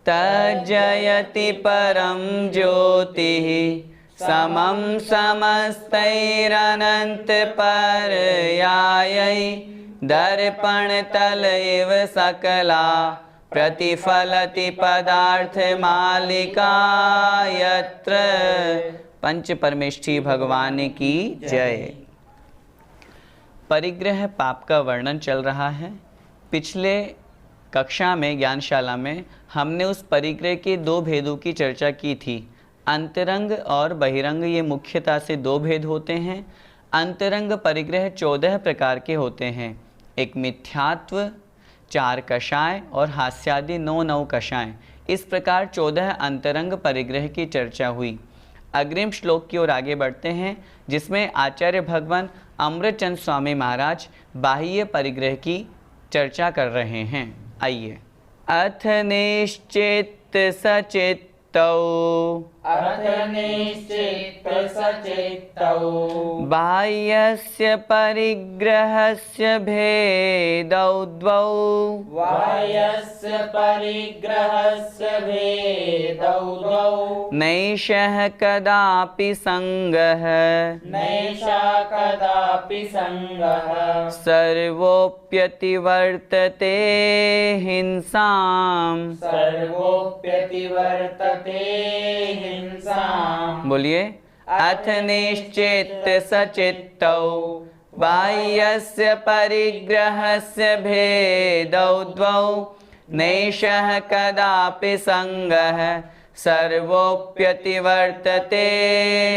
तज्जयति परं ज्योतिः समं समस्तैरनन्तपर्यायै दर्पणतल इव सकला प्रतिफलति पदार्थमालिका यत्र। पंच परमेष्ठी भगवान की जय। परिग्रह पाप का वर्णन चल रहा है। पिछले कक्षा में ज्ञानशाला में हमने उस परिग्रह के दो भेदों की चर्चा की थी। अंतरंग और बहिरंग, ये मुख्यतः से दो भेद होते हैं। अंतरंग परिग्रह 14 प्रकार के होते हैं। एक मिथ्यात्व, 4 कषाय और हास्यादि 9 कषाय। इस प्रकार 14 अंतरंग परिग्रह की चर्चा हुई। अग्रिम श्लोक की ओर आगे बढ़ते हैं, जिसमें आचार्य भगवान अमृतचंद स्वामी महाराज बाह्य परिग्रह की चर्चा कर रहे हैं। आइए। अथ निश्चित सचित्तौ, अथ निश्चित सचित्तौ बाह्यस्य परिग्रहस्य भेदौ द्वौ, बाह्यस्य परिग्रहस्य भेदौ द्वौ नैषः कदापि संगः, नैषा कदापि संगः सर्वोऽप्यतिवर्तते हिंसाम्। सर्वोऽप्यतिवर्तते हिंसाम्। बोलिए। अथ निश्चित सचित्तौ बाह्यस्य परिग्रहस्य भेदौ द्वौ नैषः कदापि संगः सर्वोऽप्यतिवर्तते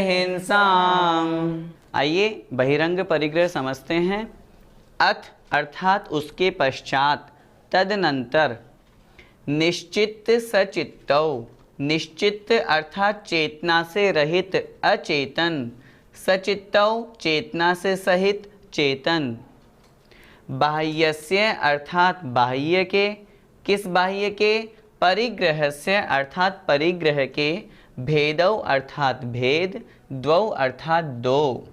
हिंसाम्। आइए बहिरंग परिग्रह समझते हैं। अथ अर्थात उसके पश्चात, तदनंतर, निश्चित सचित्तौ, निश्चित अर्थात चेतना से रहित अचेतन, सचित्तौ चेतना से सहित चेतन, बाह्यस्य अर्थात बाह्य के, किस बाह्य के, परिग्रहस्य अर्थात परिग्रह के, भेदौ अर्थात भेद, द्वौ अर्थात दो।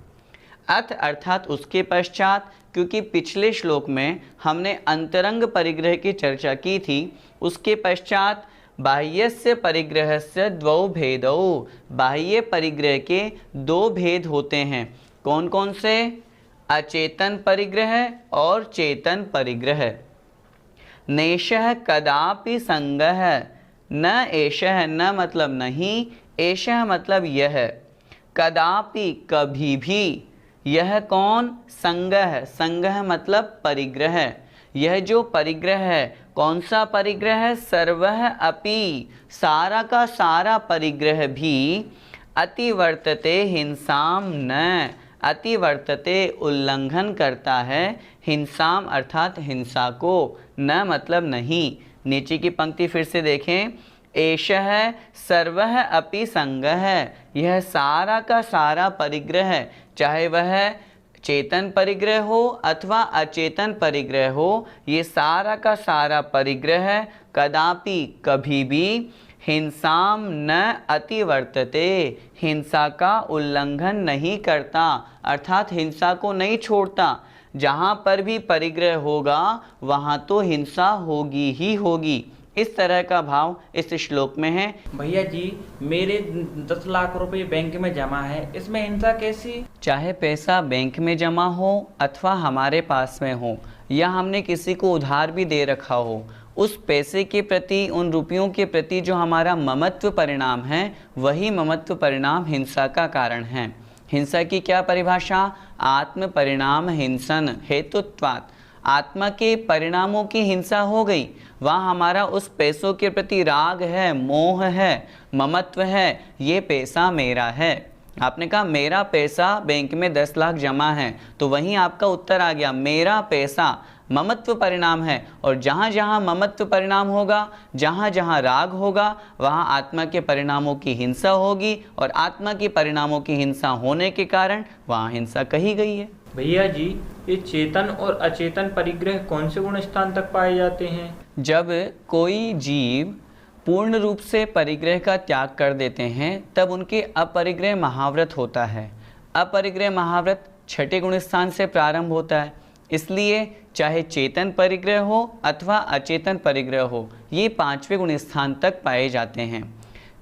अथ अर्थात उसके पश्चात, क्योंकि पिछले श्लोक में हमने अंतरंग परिग्रह की चर्चा की थी। उसके पश्चात बाह्यस्य परिग्रहस्य द्वौ भेदौ, बाह्य परिग्रह के दो भेद होते हैं। कौन कौन से? अचेतन परिग्रह और चेतन परिग्रह। नैषः कदापि संगः, न एषः, न मतलब नहीं, एषः मतलब यह, कदापि कभी भी, यह कौन? संगः, संगः मतलब परिग्रह। यह जो परिग्रह है, कौन सा परिग्रह है? सर्वः अपि, सारा का सारा परिग्रह भी, अतिवर्तते हिंसाम न, अतिवर्तते उल्लंघन करता है, हिंसाम अर्थात हिंसा को, न मतलब नहीं। नीचे की पंक्ति फिर से देखें। एषः सर्वः अपि संगः, यह सारा का सारा परिग्रह, चाहे वह चेतन परिग्रह हो अथवा अचेतन परिग्रह हो, ये सारा का सारा परिग्रह कदापि कभी भी हिंसाम न अतिवर्तते, हिंसा का उल्लंघन नहीं करता, अर्थात हिंसा को नहीं छोड़ता। जहाँ पर भी परिग्रह होगा वहाँ तो हिंसा होगी ही होगी। इस तरह का भाव इस श्लोक में है। भैया जी, मेरे 10 लाख रुपए बैंक में जमा है, इसमें हिंसा कैसी? चाहे पैसा बैंक में जमा हो अथवा हमारे पास में हो, या हमने किसी को उधार भी दे रखा हो, उस पैसे के प्रति, उन रुपयों के प्रति जो हमारा ममत्व परिणाम है, वही ममत्व परिणाम हिंसा का कारण है। हिंसा की क्या परिभाषा? आत्म परिणाम हिंसन हेतुत्वात्, आत्मा के परिणामों की हिंसा हो गई। वहाँ हमारा उस पैसों के प्रति राग है, मोह है, ममत्व है, ये पैसा मेरा है। आपने कहा मेरा पैसा बैंक में 10 लाख जमा है, तो वहीं आपका उत्तर आ गया, मेरा पैसा ममत्व परिणाम है। और जहाँ जहाँ ममत्व परिणाम होगा, जहाँ जहाँ राग होगा, वहाँ आत्मा के परिणामों की हिंसा होगी, और आत्मा के परिणामों की हिंसा होने के कारण वहाँ हिंसा कही गई है। भैया जी, ये चेतन और अचेतन परिग्रह कौन से गुण स्थान तक पाए जाते हैं? जब कोई जीव पूर्ण रूप से परिग्रह का त्याग कर देते हैं तब उनके अपरिग्रह महाव्रत होता है। अपरिग्रह महाव्रत छठे गुण स्थान से प्रारंभ होता है, इसलिए चाहे चेतन परिग्रह हो अथवा अचेतन परिग्रह हो, ये 5वें गुण स्थान तक पाए जाते हैं।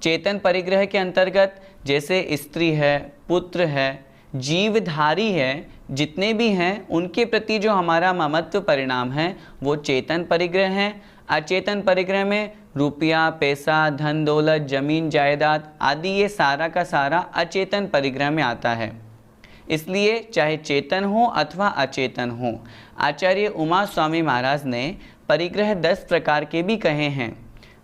चेतन परिग्रह के अंतर्गत जैसे स्त्री है, पुत्र है, जीवधारी है, जितने भी हैं उनके प्रति जो हमारा ममत्व परिणाम है वो चेतन परिग्रह हैं। अचेतन परिग्रह में रुपया, पैसा, धन दौलत, जमीन जायदाद आदि ये सारा का सारा अचेतन परिग्रह में आता है। इसलिए चाहे चेतन हो अथवा अचेतन हो, आचार्य उमा स्वामी महाराज ने परिग्रह 10 प्रकार के भी कहे हैं।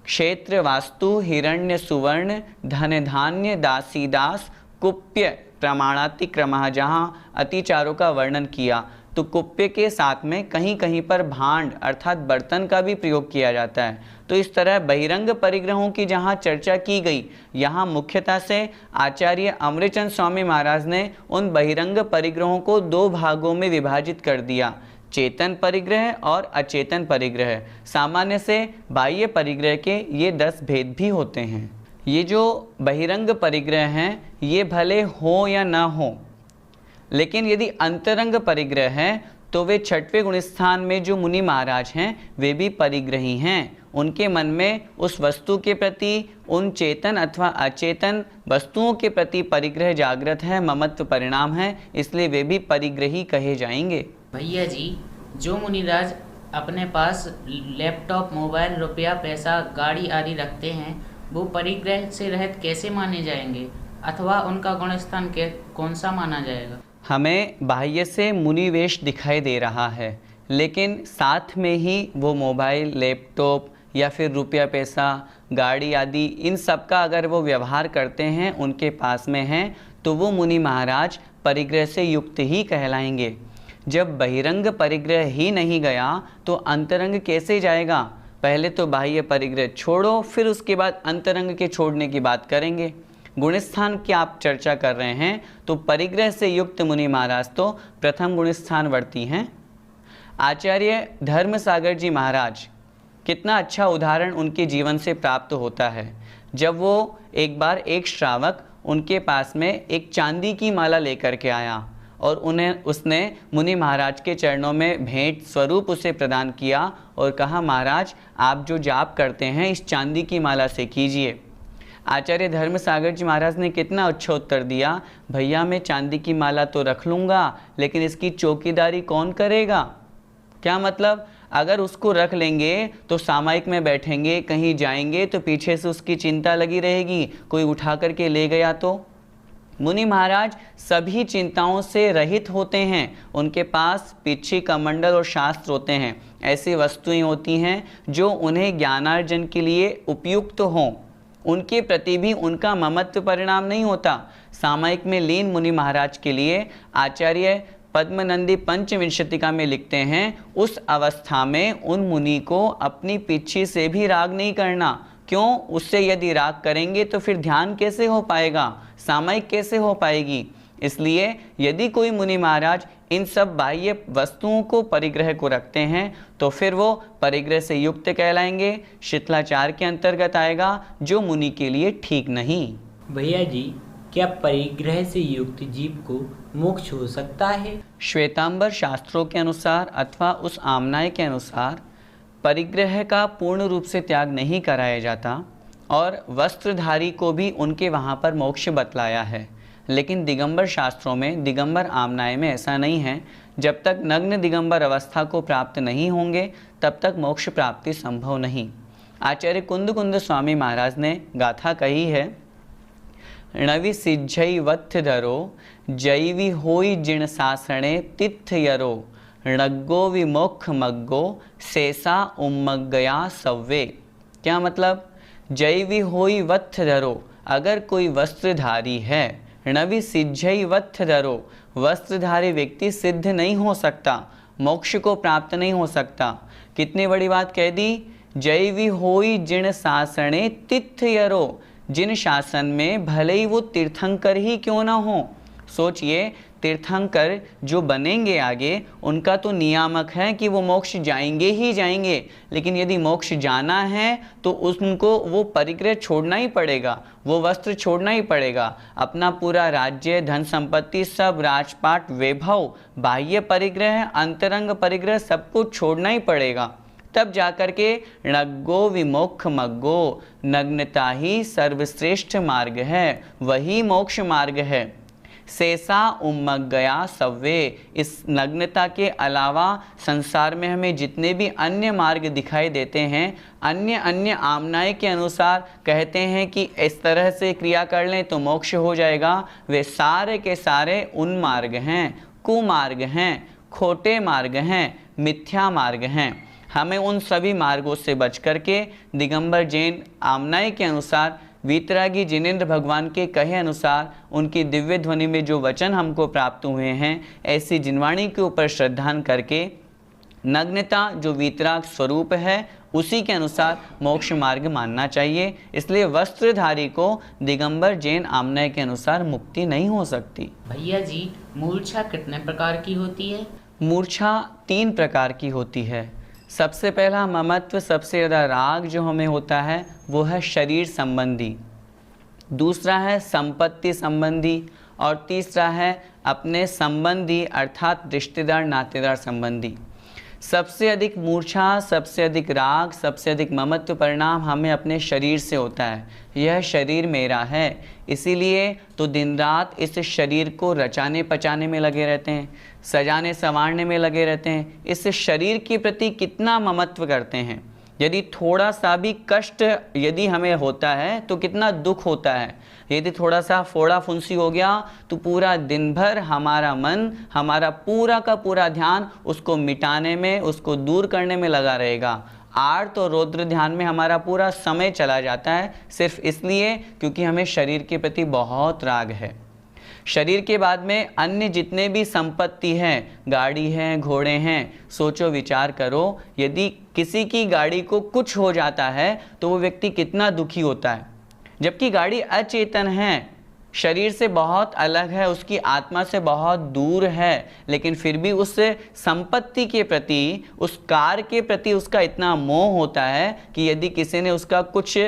क्षेत्र, वास्तु, हिरण्य, सुवर्ण, धन धान्य, दासी दास, कुप्य, प्रमाणातिक्रमः, जहाँ अतिचारों का वर्णन किया, तो कुप्य के साथ में कहीं कहीं पर भांड अर्थात बर्तन का भी प्रयोग किया जाता है। तो इस तरह बहिरंग परिग्रहों की जहाँ चर्चा की गई, यहाँ मुख्यतः से आचार्य अमृतचंद स्वामी महाराज ने उन बहिरंग परिग्रहों को 2 भागों में विभाजित कर दिया, चेतन परिग्रह और अचेतन परिग्रह। सामान्य से बाह्य परिग्रह के ये 10 भेद भी होते हैं। ये जो बहिरंग परिग्रह हैं ये भले हो या ना हो, लेकिन यदि अंतरंग परिग्रह हैं तो वे 6वें गुण स्थान में जो मुनि महाराज हैं वे भी परिग्रही हैं। उनके मन में उस वस्तु के प्रति, उन चेतन अथवा अचेतन वस्तुओं के प्रति परिग्रह जागृत है, ममत्व परिणाम है, इसलिए वे भी परिग्रही कहे जाएंगे। भैया जी, जो मुनिराज अपने पास लैपटॉप, मोबाइल, रुपया, पैसा, गाड़ी आदि रखते हैं वो परिग्रह से रहित कैसे माने जाएंगे, अथवा उनका गुण स्थान कौन सा माना जाएगा? हमें बाह्य से मुनिवेश दिखाई दे रहा है, लेकिन साथ में ही वो मोबाइल, लैपटॉप या फिर रुपया, पैसा, गाड़ी आदि इन सब का अगर वो व्यवहार करते हैं, उनके पास में हैं, तो वो मुनि महाराज परिग्रह से युक्त ही कहलाएंगे। जब बहिरंग परिग्रह ही नहीं गया तो अंतरंग कैसे जाएगा? पहले तो बाह्य परिग्रह छोड़ो, फिर उसके बाद अंतरंग के छोड़ने की बात करेंगे। गुणस्थान की आप चर्चा कर रहे हैं तो परिग्रह से युक्त मुनि महाराज तो प्रथम गुणस्थानवर्ती हैं। आचार्य धर्मसागर जी महाराज, कितना अच्छा उदाहरण उनके जीवन से प्राप्त होता है। जब वो एक बार एक श्रावक उनके पास में एक चांदी की माला लेकर के आया और उसने मुनि महाराज के चरणों में भेंट स्वरूप उसे प्रदान किया और कहा, महाराज आप जो जाप करते हैं इस चांदी की माला से कीजिए। आचार्य धर्मसागर जी महाराज ने कितना अच्छा उत्तर दिया, भैया मैं चांदी की माला तो रख लूँगा, लेकिन इसकी चौकीदारी कौन करेगा? क्या मतलब, अगर उसको रख लेंगे तो सामायिक में बैठेंगे, कहीं जाएंगे तो पीछे से उसकी चिंता लगी रहेगी, कोई उठा करके ले गया तो। मुनि महाराज सभी चिंताओं से रहित होते हैं, उनके पास पीछे कमंडल और शास्त्र होते हैं, ऐसी वस्तुएं होती हैं जो उन्हें ज्ञानार्जन के लिए उपयुक्त हों, उनके प्रति भी उनका ममत्व परिणाम नहीं होता। सामायिक में लीन मुनि महाराज के लिए आचार्य पद्मनंदी पंचविंशतिका में लिखते हैं, उस अवस्था में उन मुनि को अपनी पीछे से भी राग नहीं करना। क्यों? उससे यदि राग करेंगे तो फिर ध्यान कैसे हो पाएगा, सामायिक कैसे हो पाएगी। इसलिए यदि कोई मुनि महाराज इन सब बाह्य वस्तुओं को, परिग्रह को रखते हैं तो फिर वो परिग्रह से युक्त कहलाएंगे, शिथिलाचार के अंतर्गत आएगा, जो मुनि के लिए ठीक नहीं। भैया जी, क्या परिग्रह से युक्त जीव को मोक्ष हो सकता है? श्वेतांबर शास्त्रों के अनुसार अथवा उस आमनाय के अनुसार परिग्रह का पूर्ण रूप से त्याग नहीं कराया जाता और वस्त्रधारी को भी उनके वहाँ पर मोक्ष बतलाया है। लेकिन दिगंबर शास्त्रों में, दिगंबर आमनाय में ऐसा नहीं है। जब तक नग्न दिगंबर अवस्था को प्राप्त नहीं होंगे तब तक मोक्ष प्राप्ति संभव नहीं। आचार्य कुंद स्वामी महाराज ने गाथा कही है, णवि सिज्झई वत्थ धरो जैवी होई जिण सासणे तिथ यरो णग्गो विमोक्ष मग्गो शेषा उम्मग्गया सव्वे। क्या मतलब, जैवी होई वत्थ धरो, अगर कोई वस्त्रधारी है नवि सिज्जैवत्थधरो, वस्त्रधारी व्यक्ति सिद्ध नहीं हो सकता, मोक्ष को प्राप्त नहीं हो सकता। कितनी बड़ी बात कह दी। जैवी होई जिन शासने तिथयरो, जिन शासन में भले ही वो तीर्थंकर ही क्यों ना हो। सोचिए, तीर्थंकर जो बनेंगे आगे, उनका तो नियामक है कि वो मोक्ष जाएंगे ही जाएंगे, लेकिन यदि मोक्ष जाना है तो उनको वो परिग्रह छोड़ना ही पड़ेगा, वो वस्त्र छोड़ना ही पड़ेगा। अपना पूरा राज्य, धन संपत्ति, सब राजपाट, वैभव, बाह्य परिग्रह, अंतरंग परिग्रह, सब कुछ छोड़ना ही पड़ेगा। तब जाकर के नग्गो विमोक्ष मग्गो, नग्नता ही सर्वश्रेष्ठ मार्ग है, वही मोक्ष मार्ग है। शेषा उम्मग गया सव्वे, इस नग्नता के अलावा संसार में हमें जितने भी अन्य मार्ग दिखाई देते हैं, अन्य अन्य आमनाय के अनुसार कहते हैं कि इस तरह से क्रिया कर लें तो मोक्ष हो जाएगा, वे सारे के सारे उन मार्ग हैं, कुमार्ग हैं, खोटे मार्ग हैं, मिथ्या मार्ग हैं। हमें उन सभी मार्गों से बच करके दिगंबर जैन आमनाय के अनुसार, वीतरागी जिनेंद्र भगवान के कहे अनुसार, उनकी दिव्य ध्वनि में जो वचन हमको प्राप्त हुए हैं, ऐसी जिनवाणी के ऊपर श्रद्धान करके नग्नता जो वीतराग स्वरूप है उसी के अनुसार मोक्ष मार्ग मानना चाहिए। इसलिए वस्त्रधारी को दिगंबर जैन आमनाय के अनुसार मुक्ति नहीं हो सकती। भैया जी, मूर्छा कितने प्रकार की होती है? मूर्छा 3 प्रकार की होती है। सबसे पहला ममत्व, सबसे ज़्यादा राग जो हमें होता है वो है शरीर संबंधी, दूसरा है संपत्ति संबंधी, और तीसरा है अपने संबंधी अर्थात रिश्तेदार नातेदार संबंधी। सबसे अधिक मूर्छा, सबसे अधिक राग, सबसे अधिक ममत्व परिणाम हमें अपने शरीर से होता है। यह शरीर मेरा है, इसीलिए तो दिन रात इस शरीर को रचाने पचाने में लगे रहते हैं, सजाने संवारने में लगे रहते हैं। इस शरीर के प्रति कितना ममत्व करते हैं। यदि थोड़ा सा भी कष्ट यदि हमें होता है तो कितना दुख होता है। यदि थोड़ा सा फोड़ा फुंसी हो गया तो पूरा दिन भर हमारा मन, हमारा पूरा का पूरा ध्यान उसको मिटाने में, उसको दूर करने में लगा रहेगा। आर्त और रौद्र ध्यान में हमारा पूरा समय चला जाता है, सिर्फ इसलिए क्योंकि हमें शरीर के प्रति बहुत राग है। शरीर के बाद में अन्य जितने भी संपत्ति हैं, गाड़ी हैं, घोड़े हैं, सोचो विचार करो, यदि किसी की गाड़ी को कुछ हो जाता है तो वो व्यक्ति कितना दुखी होता है। जबकि गाड़ी अचेतन है, शरीर से बहुत अलग है, उसकी आत्मा से बहुत दूर है, लेकिन फिर भी उस संपत्ति के प्रति, उस कार के प्रति उसका इतना मोह होता है कि यदि किसी ने उसका कुछ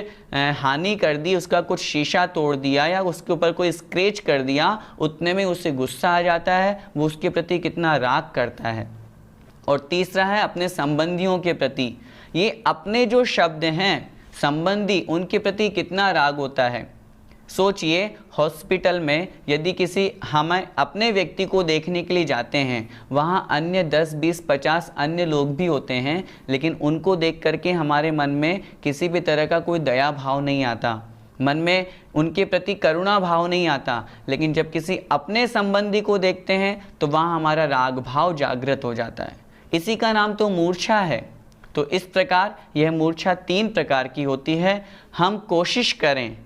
हानि कर दी, उसका कुछ शीशा तोड़ दिया या उसके ऊपर कोई स्क्रैच कर दिया, उतने में उसे गुस्सा आ जाता है, वो उसके प्रति कितना राग करता है। और तीसरा है अपने संबंधियों के प्रति। ये अपने जो शब्द हैं संबंधी, उनके प्रति कितना राग होता है। सोचिए, हॉस्पिटल में यदि किसी हमें अपने व्यक्ति को देखने के लिए जाते हैं, वहाँ अन्य 10, 20, 50 अन्य लोग भी होते हैं, लेकिन उनको देख करके हमारे मन में किसी भी तरह का कोई दया भाव नहीं आता, मन में उनके प्रति करुणा भाव नहीं आता। लेकिन जब किसी अपने संबंधी को देखते हैं तो वहाँ हमारा राग भाव जागृत हो जाता है। इसी का नाम तो मूर्छा है। तो इस प्रकार यह मूर्छा 3 प्रकार की होती है। हम कोशिश करें,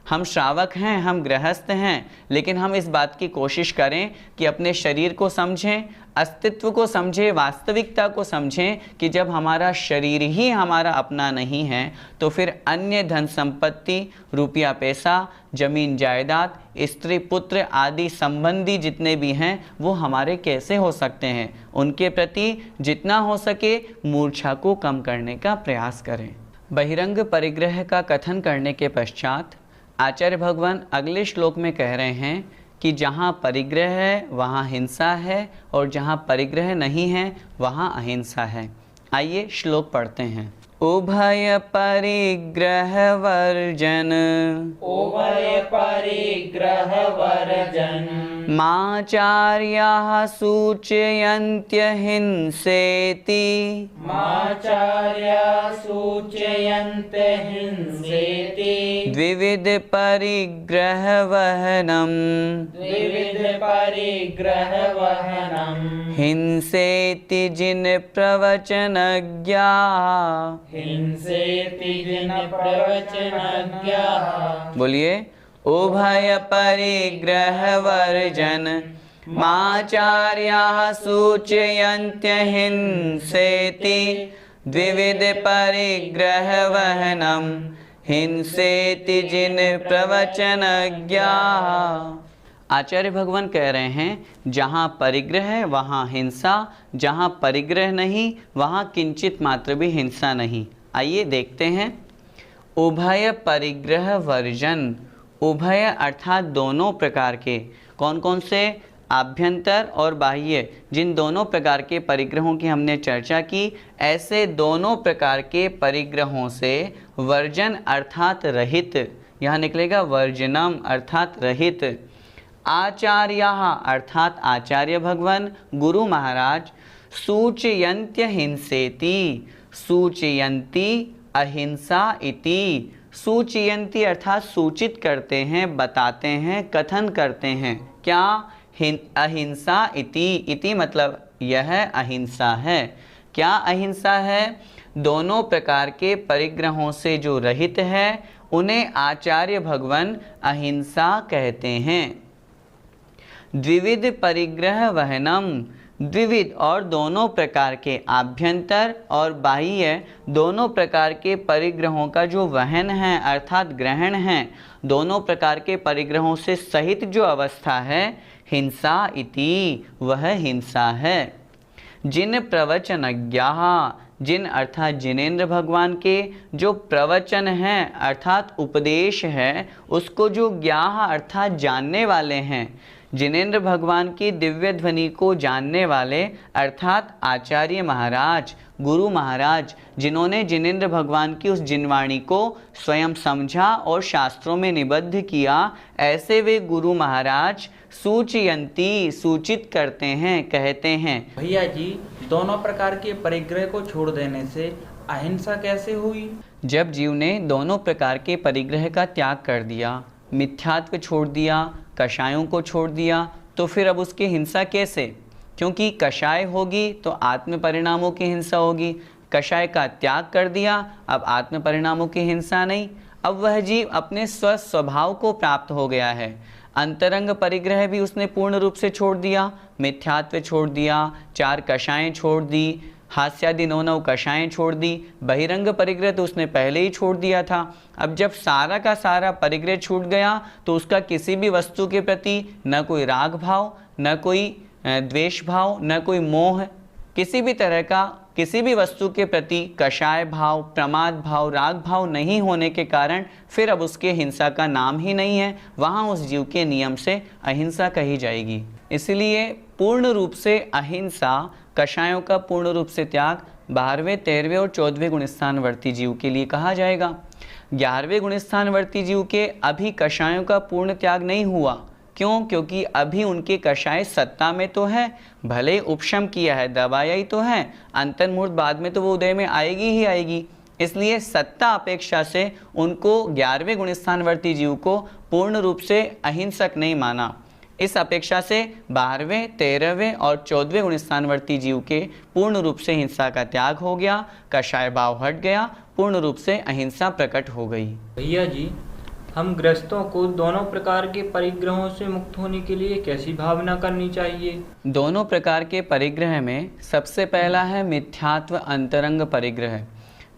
हम श्रावक हैं, हम गृहस्थ हैं, लेकिन हम इस बात की कोशिश करें कि अपने शरीर को समझें, अस्तित्व को समझें, वास्तविकता को समझें कि जब हमारा शरीर ही हमारा अपना नहीं है तो फिर अन्य धन संपत्ति, रुपया पैसा, जमीन जायदाद, स्त्री पुत्र आदि संबंधी जितने भी हैं वो हमारे कैसे हो सकते हैं। उनके प्रति जितना हो सके मूर्छा को कम करने का प्रयास करें। बहिरंग परिग्रह का कथन करने के पश्चात आचार्य भगवान अगले श्लोक में कह रहे हैं कि जहाँ परिग्रह है वहाँ हिंसा है, और जहाँ परिग्रह नहीं है वहाँ अहिंसा है। आइए श्लोक पढ़ते हैं। उभय परिग्रह वर्जन, उभय परिग्रह वर्जन, माचार्याः सूचयन्त्य हिंसेति, माचार्या सूचयन्त हिंसेति, द्विविध परिग्रह वहनम्, द्विविध परिग्रह वहनम्, हिंसेति जिन प्रवचनज्ञा, हिंसेति जिन प्रवचनज्ञाः। बोलिए, उभय परिग्रह वर्जन माचार्याः सूचयन्त्य हिंसेति द्विविध परिग्रह वहनम हिंसेति जिन प्रवचनज्ञा। आचार्य भगवान कह रहे हैं जहाँ परिग्रह है वहाँ हिंसा, जहाँ परिग्रह नहीं वहाँ किंचित मात्र भी हिंसा नहीं। आइए देखते हैं। उभय परिग्रह वर्जन, उभय अर्थात दोनों प्रकार के, कौन कौन से? आभ्यंतर और बाह्य, जिन दोनों प्रकार के परिग्रहों की हमने चर्चा की, ऐसे दोनों प्रकार के परिग्रहों से वर्जन अर्थात रहित, यहाँ निकलेगा वर्जनम अर्थात रहित। आचार्याः अर्थात आचार्य भगवान गुरु महाराज, सूचयन्त्य हिंसेति, सूचयन्ति अहिंसा इति, सूचयन्ति अर्थात सूचित करते हैं, बताते हैं, कथन करते हैं। क्या? अहिंसा इति मतलब यह अहिंसा है। क्या अहिंसा है? दोनों प्रकार के परिग्रहों से जो रहित है उन्हें आचार्य भगवान अहिंसा कहते हैं। द्विविध परिग्रह वहनम, द्विविध और दोनों प्रकार के, आभ्यंतर और बाह्य दोनों प्रकार के परिग्रहों का जो वहन है अर्थात ग्रहण है, दोनों प्रकार के परिग्रहों से सहित जो अवस्था है, हिंसा इति, वह हिंसा है। जिन प्रवचनज्ञाः, जिन अर्थात जिनेंद्र भगवान के जो प्रवचन हैं अर्थात उपदेश है, उसको जो ज्ञाः अर्थात जानने वाले हैं, जिनेंद्र भगवान की दिव्य ध्वनि को जानने वाले अर्थात आचार्य महाराज, गुरु महाराज, जिन्होंने जिनेंद्र भगवान की उस जिनवाणी को स्वयं समझा और शास्त्रों में निबद्ध किया, ऐसे वे गुरु महाराज सूचयंती सूचित करते हैं, कहते हैं। भैया जी, दोनों प्रकार के परिग्रह को छोड़ देने से अहिंसा कैसे हुई? जब जीव ने दोनों प्रकार के परिग्रह का त्याग कर दिया, मिथ्यात्व छोड़ दिया, कषायों को छोड़ दिया, तो फिर अब उसकी हिंसा कैसे? क्योंकि कषाय होगी तो आत्म परिणामों की हिंसा होगी। कषाय का त्याग कर दिया, अब आत्म परिणामों की हिंसा नहीं। अब वह जीव अपने स्वभाव को प्राप्त हो गया है। अंतरंग परिग्रह भी उसने पूर्ण रूप से छोड़ दिया, मिथ्यात्व छोड़ दिया, 4 कषायें छोड़ दी, हास्यादि 9 कषायें छोड़ दी। बहिरंग परिग्रह तो उसने पहले ही छोड़ दिया था। अब जब सारा का सारा परिग्रह छूट गया तो उसका किसी भी वस्तु के प्रति न कोई राग भाव, न कोई द्वेष भाव, न कोई मोह, किसी भी तरह का किसी भी वस्तु के प्रति कषाय भाव, प्रमाद भाव, राग भाव नहीं होने के कारण फिर अब उसके हिंसा का नाम ही नहीं है। वहाँ उस जीव के नियम से अहिंसा कही जाएगी। इसलिए पूर्ण रूप से अहिंसा, कषायों का पूर्ण रूप से त्याग 12वें, 13वें और 14वें गुणस्थानवर्ती जीव के लिए कहा जाएगा। 11वें गुणस्थानवर्ती जीव के अभी कषायों का पूर्ण त्याग नहीं हुआ। क्यों? क्योंकि अभी उनके कषाय सत्ता में तो है, भले उपशम किया है, दबाया ही तो है, अंतर मुहूर्त बाद में तो वो उदय में आएगी ही आएगी। इसलिए सत्ता अपेक्षा से उनको 11वें गुणस्थानवर्ती जीव को पूर्ण रूप से अहिंसक नहीं माना। इस अपेक्षा से 12वें, 13वें और 14वें गुणस्थानवर्ती जीव के पूर्ण रूप से हिंसा का त्याग हो गया, कषाय भाव हट गया, पूर्ण रूप से अहिंसा प्रकट हो गई। भैया जी, हम गृहस्थों को दोनों प्रकार के परिग्रहों से मुक्त होने के लिए कैसी भावना करनी चाहिए? दोनों प्रकार के परिग्रह में सबसे पहला है मिथ्यात्व अंतरंग परिग्रह।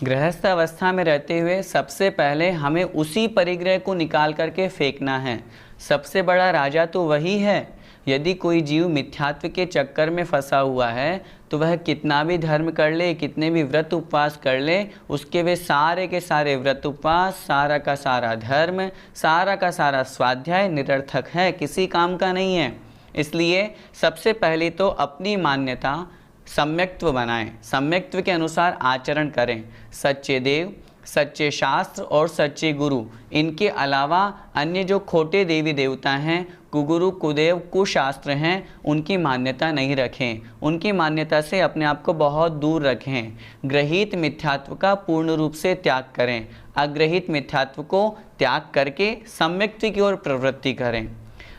गृहस्थ अवस्था में रहते हुए सबसे पहले हमें उसी परिग्रह को निकाल करके फेंकना है। सबसे बड़ा राजा तो वही है। यदि कोई जीव मिथ्यात्व के चक्कर में फंसा हुआ है तो वह कितना भी धर्म कर ले, कितने भी व्रत उपवास कर ले, उसके वे सारे के सारे व्रत उपवास, सारा का सारा धर्म, सारा का सारा स्वाध्याय निरर्थक है, किसी काम का नहीं है। इसलिए सबसे पहले तो अपनी मान्यता सम्यक्त्व बनाएं, सम्यक्त्व के अनुसार आचरण करें। सच्चे देव, सच्चे शास्त्र और सच्चे गुरु, इनके अलावा अन्य जो खोटे देवी देवता हैं, कुगुरु, कुदेव, कुशास्त्र हैं, उनकी मान्यता नहीं रखें। उनकी मान्यता से अपने आप को बहुत दूर रखें। ग्रहित मिथ्यात्व का पूर्ण रूप से त्याग करें। अग्रहित मिथ्यात्व को त्याग करके सम्यक्त्व की ओर प्रवृत्ति करें।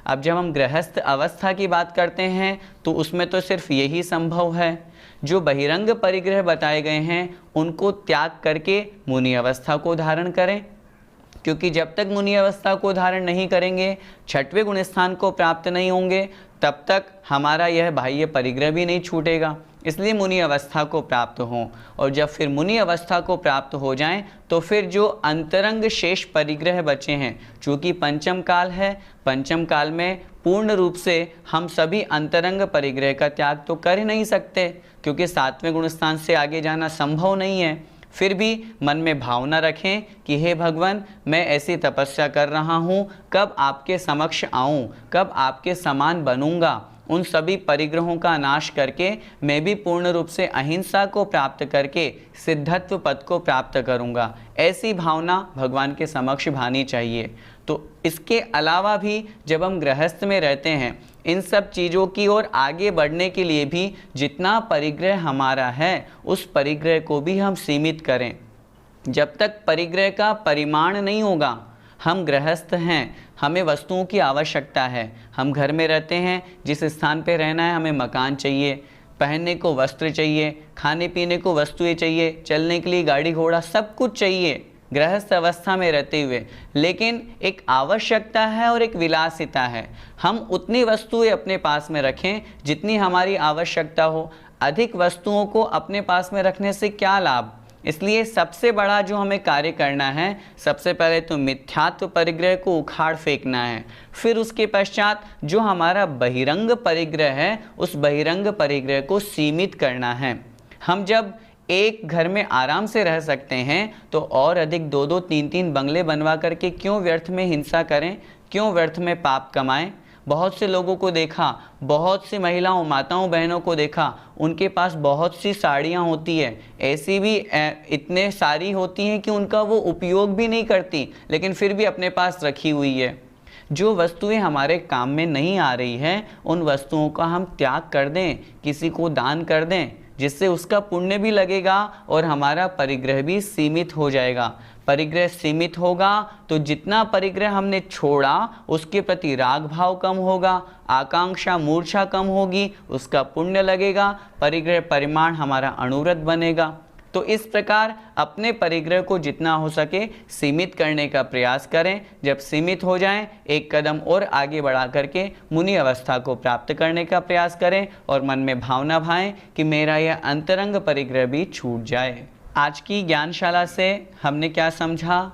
अब जब हम गृहस्थ अवस्था की बात करते हैं तो उसमें तो सिर्फ यही संभव है। जो बहिरंग परिग्रह बताए गए हैं उनको त्याग करके मुनि अवस्था को धारण करें। क्योंकि जब तक मुनि अवस्था को धारण नहीं करेंगे, छठवें गुण स्थान को प्राप्त नहीं होंगे, तब तक हमारा यह बाह्य परिग्रह भी नहीं छूटेगा। इसलिए मुनि अवस्था को प्राप्त हों, और जब फिर मुनि अवस्था को प्राप्त हो जाएं तो फिर जो अंतरंग शेष परिग्रह बचे हैं, चूँकि पंचम काल है, पंचम काल में पूर्ण रूप से हम सभी अंतरंग परिग्रह का त्याग तो कर ही नहीं सकते, क्योंकि सातवें गुण स्थान से आगे जाना संभव नहीं है। फिर भी मन में भावना रखें कि हे भगवान, मैं ऐसी तपस्या कर रहा हूँ, कब आपके समक्ष आऊँ, कब आपके समान बनूँगा, उन सभी परिग्रहों का नाश करके मैं भी पूर्ण रूप से अहिंसा को प्राप्त करके सिद्धत्व पद को प्राप्त करूँगा। ऐसी भावना भगवान के समक्ष भानी चाहिए। तो इसके अलावा भी जब हम गृहस्थ में रहते हैं, इन सब चीज़ों की ओर आगे बढ़ने के लिए भी जितना परिग्रह हमारा है, उस परिग्रह को भी हम सीमित करें। जब तक परिग्रह का परिमाण नहीं होगा, हम गृहस्थ हैं, हमें वस्तुओं की आवश्यकता है, हम घर में रहते हैं, जिस स्थान पे रहना है हमें मकान चाहिए, पहनने को वस्त्र चाहिए, खाने पीने को वस्तुएं चाहिए, चलने के लिए गाड़ी घोड़ा सब कुछ चाहिए गृहस्थ अवस्था में रहते हुए। लेकिन एक आवश्यकता है और एक विलासिता है। हम उतनी वस्तुएं अपने पास में रखें जितनी हमारी आवश्यकता हो। अधिक वस्तुओं को अपने पास में रखने से क्या लाभ? इसलिए सबसे बड़ा जो हमें कार्य करना है, सबसे पहले तो मिथ्यात्व परिग्रह को उखाड़ फेंकना है। फिर उसके पश्चात जो हमारा बहिरंग परिग्रह है, उस बहिरंग परिग्रह को सीमित करना है। हम जब एक घर में आराम से रह सकते हैं तो और अधिक 2-2, 3-3 बंगले बनवा करके क्यों व्यर्थ में हिंसा करें, क्यों व्यर्थ में पाप कमाएं? बहुत से लोगों को देखा, बहुत सी महिलाओं, माताओं, बहनों को देखा, उनके पास बहुत सी साड़ियाँ होती है, ऐसी भी इतने सारी होती हैं कि उनका वो उपयोग भी नहीं करती, लेकिन फिर भी अपने पास रखी हुई है। जो वस्तुएं हमारे काम में नहीं आ रही हैं, उन वस्तुओं का हम त्याग कर दें, किसी को दान कर दें, जिससे उसका पुण्य भी लगेगा और हमारा परिग्रह भी सीमित हो जाएगा। परिग्रह सीमित होगा तो जितना परिग्रह हमने छोड़ा उसके प्रति राग भाव कम होगा, आकांक्षा मूर्छा कम होगी, उसका पुण्य लगेगा, परिग्रह परिमाण हमारा अणुव्रत बनेगा। तो इस प्रकार अपने परिग्रह को जितना हो सके सीमित करने का प्रयास करें। जब सीमित हो जाएं, एक कदम और आगे बढ़ा करके मुनि अवस्था को प्राप्त करने का प्रयास करें और मन में भावना भाएं कि मेरा यह अंतरंग परिग्रह भी छूट जाए। आज की ज्ञानशाला से हमने क्या समझा?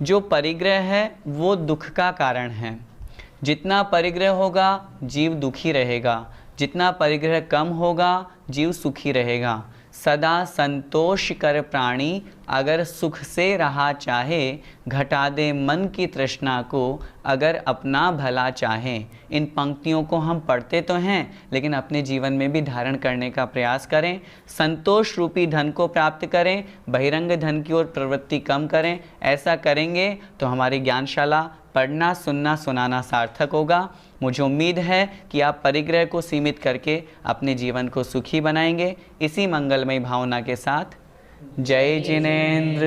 जो परिग्रह है वो दुख का कारण है। जितना परिग्रह होगा जीव दुखी रहेगा, जितना परिग्रह कम होगा जीव सुखी रहेगा। सदा संतोष कर प्राणी, अगर सुख से रहा चाहे, घटा दे मन की तृष्णा को, अगर अपना भला चाहे। इन पंक्तियों को हम पढ़ते तो हैं, लेकिन अपने जीवन में भी धारण करने का प्रयास करें। संतोष रूपी धन को प्राप्त करें, बहिरंग धन की ओर प्रवृत्ति कम करें। ऐसा करेंगे तो हमारी ज्ञानशाला पढ़ना, सुनना, सुनाना सार्थक होगा। मुझे उम्मीद है कि आप परिग्रह को सीमित करके अपने जीवन को सुखी बनाएंगे। इसी मंगलमय भावना के साथ जय जिनेंद्र।